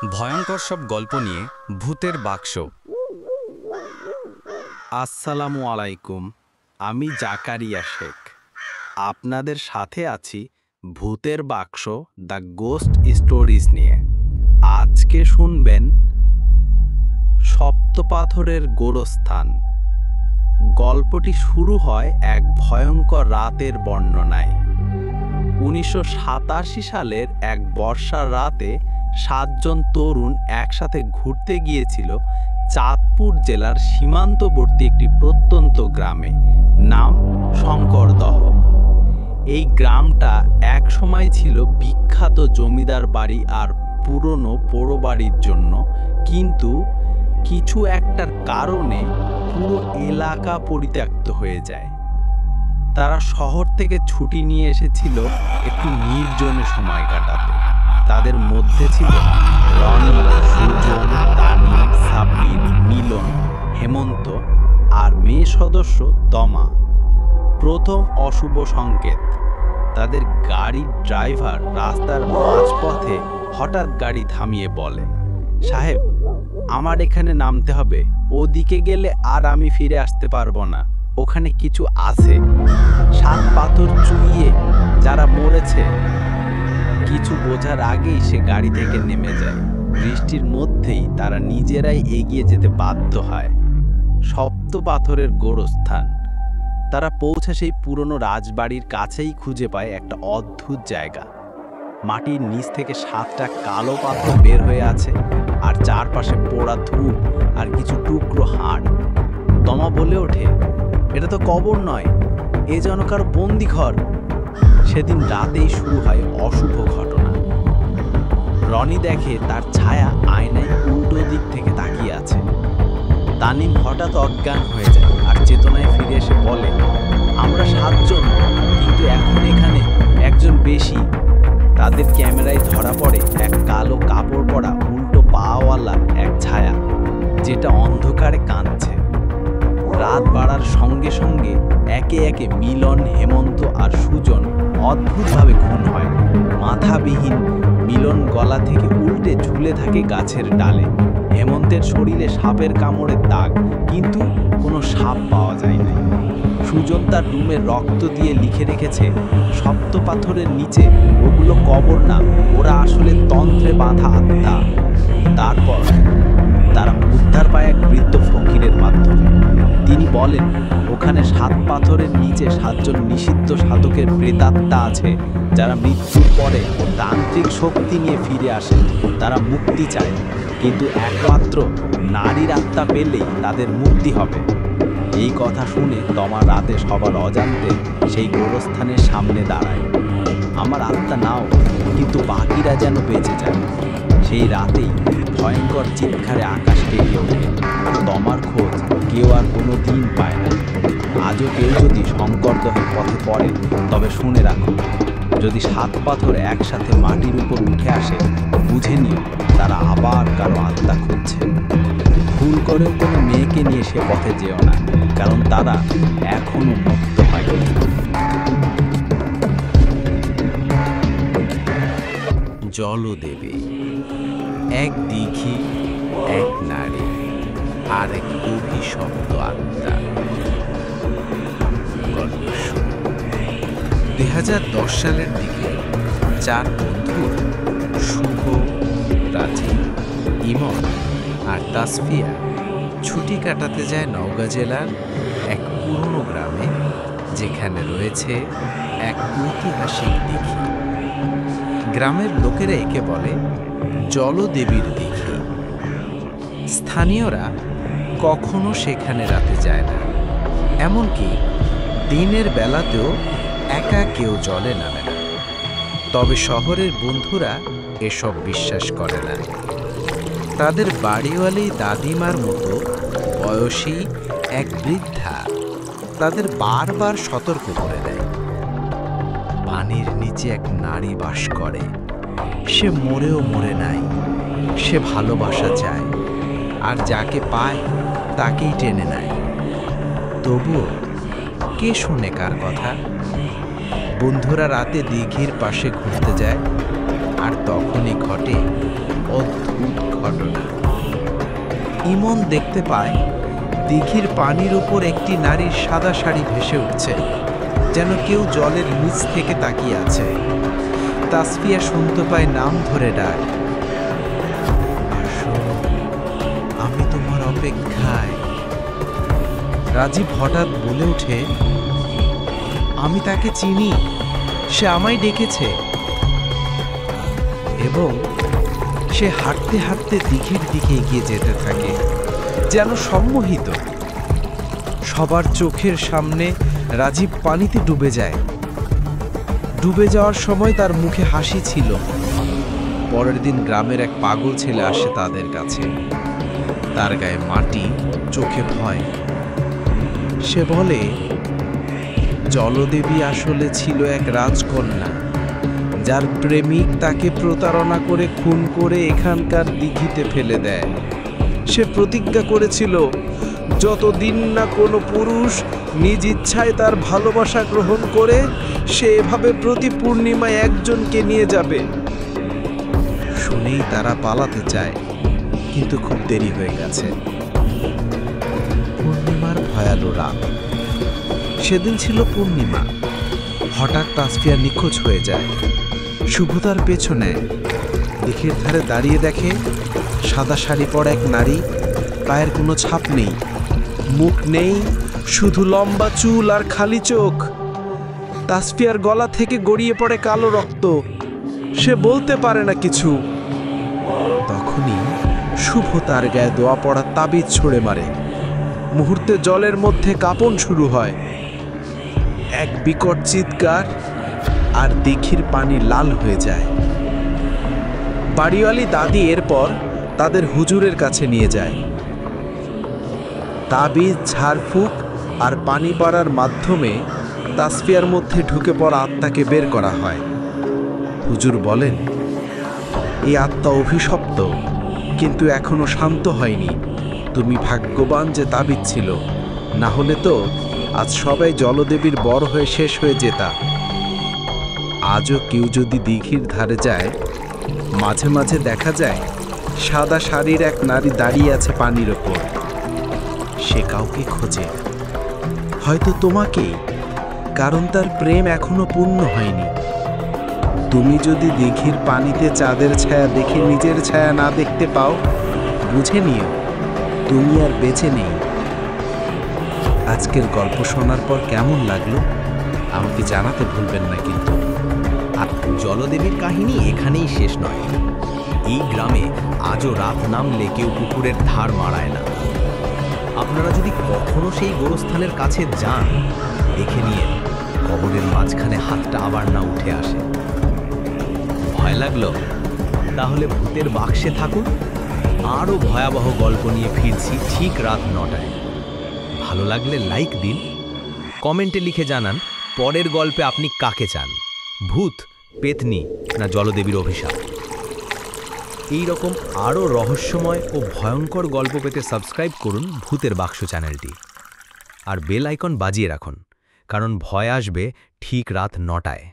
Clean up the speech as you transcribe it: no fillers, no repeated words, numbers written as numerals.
ভয়ঙ্কর সব গল্প নিয়ে ভূতের বাক্স। আসসালামু আলাইকুম, আমি জাকারিয়া শেখ। আপনাদের সাথে আছি ভূতের বাক্স দ্য গোস্ট স্টোরিজ নিয়ে। আজকে শুনবেন সপ্তপাথরের গোরস্থান। গল্পটি শুরু হয় এক ভয়ঙ্কর রাতের বর্ণনায়। 1987 সালের এক বর্ষার রাতে 7 জন তরুণ একসাথে ঘুরতে গিয়েছিল চাঁদপুর জেলার সীমান্তবর্তী একটি প্রত্যন্ত গ্রামে, নাম শঙ্করদহ। এই গ্রামটা একসময় ছিল বিখ্যাত জমিদার বাড়ি আর পুরনো পোড়ো বাড়ির জন্য, কিন্তু কিছু একটার কারণে পুরো এলাকা পরিত্যক্ত হয়ে যায়। তারা শহর থেকে ছুটি নিয়ে এসেছিল একটু নির্জনে সময় কাটাতে। তাদের মধ্যে ছিল রনি, সুজন, তানিম, সাব্বির, মিলন, হেমন্ত আর মেয়ে সদস্য তমা। প্রথম অশুভ সংকেত, তাদের গাড়ির ড্রাইভার রাস্তার মাঝপথে হঠাৎ গাড়ি থামিয়ে বলে, সাহেব, আমার এখানে নামতে হবে, ওদিকে গেলে আর আমি ফিরে আসতে পারবো না, ওখানে কিছু আছে, 7 পাথর চুইয়ে যারা মরেছে। কিছু বোঝার আগেই সে গাড়ি থেকে নেমে যায়। বৃষ্টির মধ্যেই তারা নিজেরাই এগিয়ে যেতে বাধ্য হয়। সপ্ত পাথরের গোরস্থান। তারা পৌঁছে সেই পুরনো রাজবাড়ির কাছেই খুঁজে পায় একটা অদ্ভুত জায়গা। মাটির নিচ থেকে 7টা কালো পাথর বের হয়ে আছে, আর চারপাশে পোড়া ধূপ আর কিছু টুকরো হাড়। তমা বলে ওঠে, এটা তো কবর নয়, এ যেন কার বন্দিঘর। সেদিন রাতেই শুরু হয় অশুভ ঘটনা। রনি দেখে তার ছায়া আয়নায় উল্টো দিক থেকে তাকিয়ে আছে। তানিম হঠাৎ অজ্ঞান হয়ে যায় আর চেতনায় ফিরে এসে বলে, আমরা 7 জন, কিন্তু এখন এখানে একজন বেশি। তাদের ক্যামেরায় ধরা পড়ে এক কালো কাপড় পরা উল্টো পাওয়ালা এক ছায়া, যেটা অন্ধকারে কাঁদছে। রাত বাড়ার সঙ্গে সঙ্গে একে একে মিলন, হেমন্ত আর সুজন অদ্ভুতভাবে খুন হয়। মাথাবিহীন মিলন গলা থেকে উল্টে ঝুলে থাকে গাছের ডালে। হেমন্তের শরীরে সাপের কামড়ের দাগ, কিন্তু কোনো সাপ পাওয়া যায় না। সুজন তার রুমে রক্ত দিয়ে লিখে রেখেছে, সপ্ত পাথরের নিচে ওগুলো কবর না, ওরা আসলে তন্ত্রে বাঁধা আত্মা। তারপর তারা উদ্ধার পায় এক বৃদ্ধ ফকিরের মাধ্যমে। তিনি বলেন, ওখানে 7 পাথরের নিচে 7 জন নিষিদ্ধ সাধকের প্রেতাত্মা আছে, যারা মৃত্যুর পরে তান্ত্রিক শক্তি নিয়ে ফিরে আসে। তারা মুক্তি চায়, কিন্তু একমাত্র নারীর আত্মা পেলেই তাদের মুক্তি হবে। এই কথা শুনে তমা রাতে সবার অজান্তে সেই গোরস্থানের সামনে দাঁড়ায়। আমার আত্মা নাও, কিন্তু বাকিরা যেন বেঁচে যায়। সেই রাতেই ভয়ঙ্কর চিৎকারে আকাশ কেঁপে ওঠে। তমার খোঁজ কেউ আর কোনো দিন পায় না। আজও কেউ যদি শঙ্করদহের পথে পড়ে, তবে শুনে রাখুন, যদি 7 পাথর একসাথে মাটির উপর উঠে আসে, বুঝে নিও তারা আবার কারো আত্মা খুঁজছে। ভুল করেও কোনো মেয়েকে নিয়ে সে পথে যেও না, কারণ তারা এখনো মুক্ত হয়নি। জলদেবী। এক দিঘি, এক নারী, আর এক অভিশপ্ত আত্মা। 2010 সালের দিকে 4 বন্ধু শুভ, রাজি, ইমন আর তাসফিয়া ছুটি কাটাতে যায় নওগাঁ জেলার এক পুরনো গ্রামে, যেখানে রয়েছে এক ঐতিহাসিক দিঘি। গ্রামের লোকেরা একে বলে জলদেবীর দিঘি। স্থানীয়রা কখনো সেখানে রাতে যায় না, এমনকি দিনের বেলাতেও একা কেউ জলে নামে না। তবে শহরের বন্ধুরা এসব বিশ্বাস করে না। তাদের বাড়িওয়ালি দাদিমার মতো বয়সী এক বৃদ্ধা তাদের বারবার সতর্ক করে দেয়, পানির নিচে এক নারী বাস করে, সে মরেও মরে নাই, সে ভালোবাসা চায়, আর যাকে পায় তাকেই টেনে নেয়। তবুও কে শোনে কার কথা? বন্ধুরা রাতে দিঘির পাশে ঘুরতে যায়, আর তখনই ঘটে অদ্ভুত ঘটনা। ইমন দেখতে পায় দিঘির পানির উপর একটি নারীর সাদা শাড়ি ভেসে উঠছে, যেন কেউ জলের নিচ থেকে তাকিয়ে আছে। তাসফিয়া শুনতে পায় নাম ধরে ডাক, আসো, আমি তোমার অপেক্ষায়। রাজীব হঠাৎ বলে ওঠে, আমি তাকে চিনি, সে আমায় ডেকেছে। এবং সে হাঁটতে হাঁটতে দিঘির দিকে এগিয়ে যেতে থাকে, যেন সম্মোহিত। সবার চোখের সামনে রাজীব পানিতে ডুবে যায়। ডুবে যাওয়ার সময় তার মুখে হাসি ছিল। পরের দিন গ্রামের এক পাগল ছেলে আসে তাদের কাছে, তার গায়ে মাটি, চোখে ভয়। সে বলে, জলদেবী আসলে ছিল এক রাজকন্যা, যার প্রেমিক তাকে প্রতারণা করে খুন করে এখানকার দিঘিতে ফেলে দেয়। সে প্রতিজ্ঞা করেছিল, যতদিন না কোনো পুরুষ নিজ ইচ্ছায় তার ভালোবাসা গ্রহণ করে, সে এভাবে প্রতি পূর্ণিমায় একজনকে নিয়ে যাবে। শুনেই তারা পালাতে চায়, কিন্তু খুব দেরি হয়ে গেছে। পূর্ণিমার ভয়ালো রাত। সেদিন ছিল পূর্ণিমা। হঠাৎ তাসফিয়া নিখোঁজ হয়ে যায়। শুভ তার পেছনে দিঘির ধারে দাঁড়িয়ে দেখে সাদা শাড়ি পরা এক নারী, পায়ের কোনো ছাপ নেই, মুখ নেই, শুধু লম্বা চুল আর খালি চোখ। তাসফিয়ার গলা থেকে গড়িয়ে পড়ে কালো রক্ত। সে বলতে পারে না কিছু। তখনই শুভ তার গায়ে দোয়া পড়া তাবিজ ছুঁড়ে মারে। মুহূর্তে জলের মধ্যে কাঁপন শুরু হয়। এক বিকট চিৎকার, আর দিঘির পানি লাল হয়ে যায়। বাড়িওয়ালি দাদি এরপর তাদের হুজুরের কাছে নিয়ে যায়। তাবিজ, ঝাড়ফুঁক আর পানি পাড়ার মাধ্যমে তাসফিয়ার মধ্যে ঢুকে পড়া আত্মাকে বের করা হয়। হুজুর বলেন, এই আত্মা অভিশপ্ত, কিন্তু এখনো শান্ত হয়নি। তুমি ভাগ্যবান যে তাবিজ ছিল, না হলে তো আজ সবাই জলদেবীর বর হয়ে শেষ হয়ে যেতা। আজও কেউ যদি দিঘির ধারে যায়, মাঝে মাঝে দেখা যায় সাদা শাড়ির এক নারী দাঁড়িয়ে আছে পানির ওপর। সে কাউকে খোঁজে, হয়তো তোমাকেই, কারণ তার প্রেম এখনো পূর্ণ হয়নি। তুমি যদি দিঘির পানিতে চাঁদের ছায়া দেখে নিজের ছায়া না দেখতে পাও, বুঝে নিও তুমি আর বেঁচে নেই। আজকের গল্প শোনার পর কেমন লাগলো আমাকে জানাতে ভুলবেন না কিন্তু। আর জলদেবীর কাহিনী এখানেই শেষ নয়। এই গ্রামে আজও রাত নামলে কেউ পুকুরের ধার মারায় না। আপনারা যদি কখনো সেই গোরস্থানের কাছে যান, দেখে নিয়ে কবরের মাঝখানে হাতটা আবার না উঠে আসে। ভয় লাগলো? তাহলে ভূতের বাক্সে থাকুন। আরও ভয়াবহ গল্প নিয়ে ফিরছি ঠিক রাত 9টায়। ভালো লাগলে লাইক দিন, কমেন্টে লিখে জানান পরের গল্পে আপনি কাকে চান, ভূত, পেতনি না জলদেবীর অভিশাপ। এই রকম আরও রহস্যময় ও ভয়ঙ্কর গল্প পেতে সাবস্ক্রাইব করুন ভূতের বাক্স চ্যানেলটি, আর বেল আইকন বাজিয়ে রাখুন, কারণ ভয় আসবে ঠিক রাত 9টায়।